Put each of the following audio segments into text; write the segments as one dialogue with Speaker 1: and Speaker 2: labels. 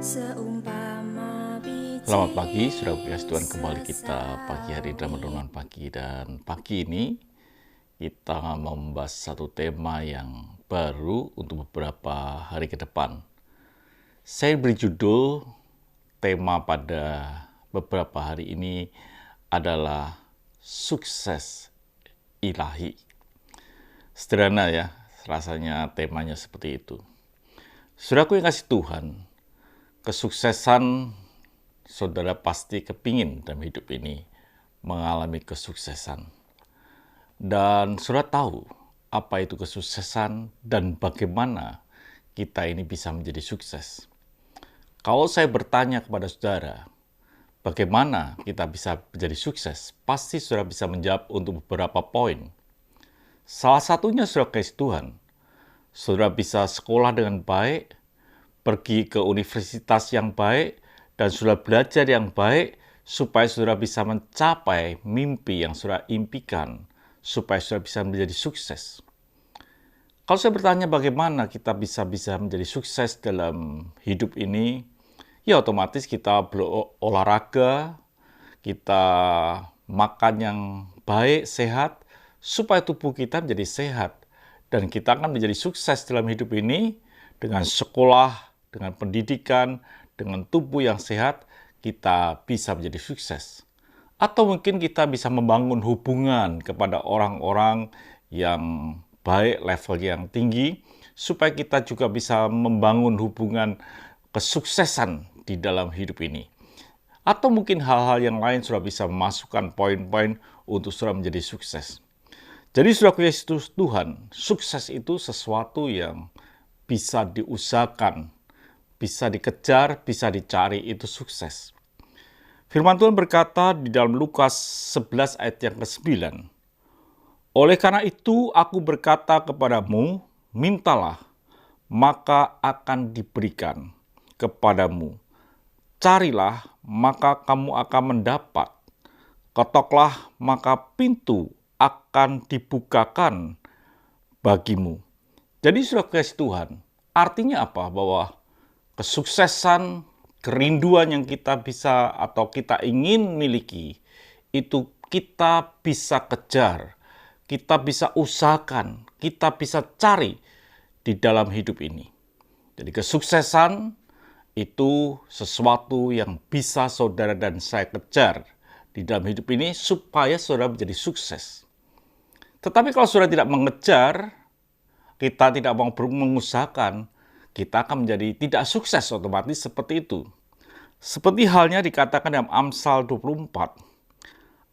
Speaker 1: Selamat pagi, sudah berkasih Tuhan, kembali kita pagi hari dalam renungan pagi. Dan pagi ini kita mau membahas satu tema yang baru untuk beberapa hari ke depan. Saya beri judul tema pada beberapa hari ini adalah sukses ilahi. Sederhana ya, rasanya temanya seperti itu. Saudaraku yang kasih Tuhan, kesuksesan saudara pasti kepingin dalam hidup ini mengalami kesuksesan. Dan saudara tahu apa itu kesuksesan dan bagaimana kita ini bisa menjadi sukses. Kalau saya bertanya kepada saudara, bagaimana kita bisa menjadi sukses? Pasti saudara bisa menjawab untuk beberapa poin. Salah satunya saudara kasih Tuhan. Saudara bisa sekolah dengan baik, pergi ke universitas yang baik, dan saudara belajar yang baik, supaya saudara bisa mencapai mimpi yang saudara impikan, supaya saudara bisa menjadi sukses. Kalau saya bertanya bagaimana kita bisa menjadi sukses dalam hidup ini, ya otomatis kita berolahraga, kita makan yang baik, sehat, supaya tubuh kita menjadi sehat. Dan kita akan menjadi sukses dalam hidup ini dengan sekolah, dengan pendidikan, dengan tubuh yang sehat, kita bisa menjadi sukses. Atau mungkin kita bisa membangun hubungan kepada orang-orang yang baik, level yang tinggi, supaya kita juga bisa membangun hubungan kesuksesan di dalam hidup ini. Atau mungkin hal-hal yang lain sudah bisa memasukkan poin-poin untuk saudara menjadi sukses. Jadi saudara Yesus Tuhan, sukses itu sesuatu yang bisa diusahakan, bisa dikejar, bisa dicari, itu sukses. Firman Tuhan berkata di dalam Lukas 11 ayat yang ke-9, "Oleh karena itu aku berkata kepadamu, mintalah, maka akan diberikan kepadamu. Carilah, maka kamu akan mendapat. Ketoklah, maka pintu akan dibukakan bagimu." Jadi saudara kasih Tuhan, artinya apa? Bahwa kesuksesan, kerinduan yang kita bisa atau kita ingin miliki, itu kita bisa kejar, kita bisa usahakan, kita bisa cari di dalam hidup ini. Jadi kesuksesan itu sesuatu yang bisa saudara dan saya kejar di dalam hidup ini supaya saudara menjadi sukses. Tetapi kalau saudara tidak mengejar, kita tidak mau mengusahakan, kita akan menjadi tidak sukses otomatis seperti itu. Seperti halnya dikatakan dalam Amsal 24,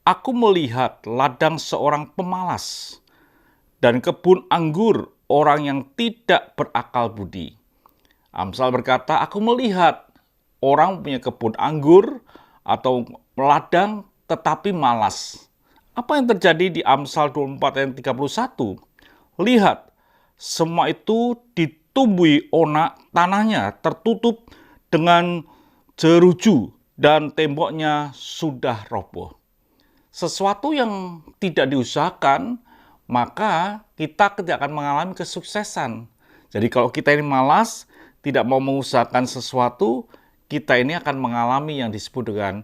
Speaker 1: "Aku melihat ladang seorang pemalas dan kebun anggur orang yang tidak berakal budi." Amsal berkata, aku melihat orang punya kebun anggur atau ladang tetapi malas. Apa yang terjadi di Amsal 24 ayat 31? Lihat, semua itu ditumbuhi onak, tanahnya tertutup dengan jeruju dan temboknya sudah roboh. Sesuatu yang tidak diusahakan, maka kita tidak akan mengalami kesuksesan. Jadi kalau kita ini malas, tidak mau mengusahakan sesuatu, kita ini akan mengalami yang disebut dengan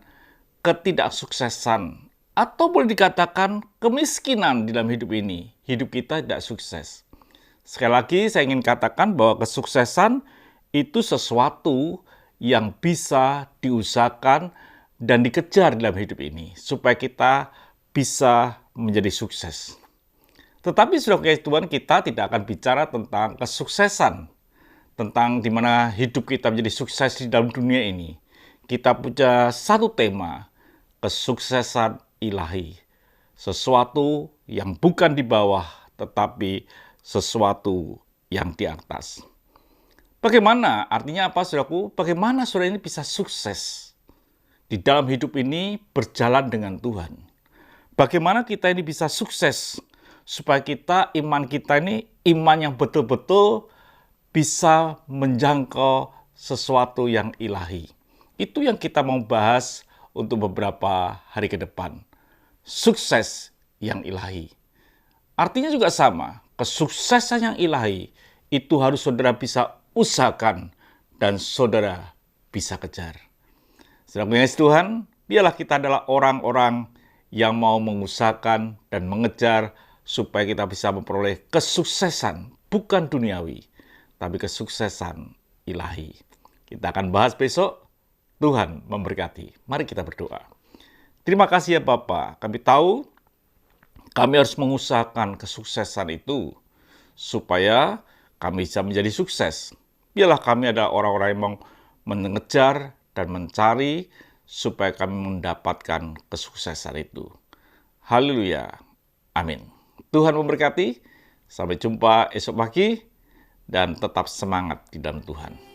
Speaker 1: ketidaksuksesan. Atau boleh dikatakan kemiskinan di dalam hidup ini. Hidup kita tidak sukses. Sekali lagi saya ingin katakan bahwa kesuksesan itu sesuatu yang bisa diusahakan dan dikejar dalam hidup ini. Supaya kita bisa menjadi sukses. Tetapi saudara Tuhan, kita tidak akan bicara tentang kesuksesan. Tentang di mana hidup kita menjadi sukses di dalam dunia ini. Kita punya satu tema, kesuksesan ilahi. Sesuatu yang bukan di bawah, tetapi sesuatu yang di atas. Bagaimana? Artinya apa, saudaraku? Bagaimana saudara ini bisa sukses di dalam hidup ini berjalan dengan Tuhan? Bagaimana kita ini bisa sukses supaya iman kita ini iman yang betul-betul bisa menjangkau sesuatu yang ilahi. Itu yang kita mau bahas untuk beberapa hari ke depan. Sukses yang ilahi. Artinya juga sama, kesuksesan yang ilahi itu harus saudara bisa usahakan dan saudara bisa kejar. Sedang Tuhan, biarlah kita adalah orang-orang yang mau mengusahakan dan mengejar supaya kita bisa memperoleh kesuksesan, bukan duniawi, tapi kesuksesan ilahi. Kita akan bahas besok. Tuhan memberkati. Mari kita berdoa. Terima kasih ya Bapa. Kami tahu kami harus mengusahakan kesuksesan itu supaya kami bisa menjadi sukses. Biarlah kami adalah orang-orang yang mau mengejar dan mencari supaya kami mendapatkan kesuksesan itu. Haleluya. Amin. Tuhan memberkati. Sampai jumpa esok pagi dan tetap semangat di dalam Tuhan.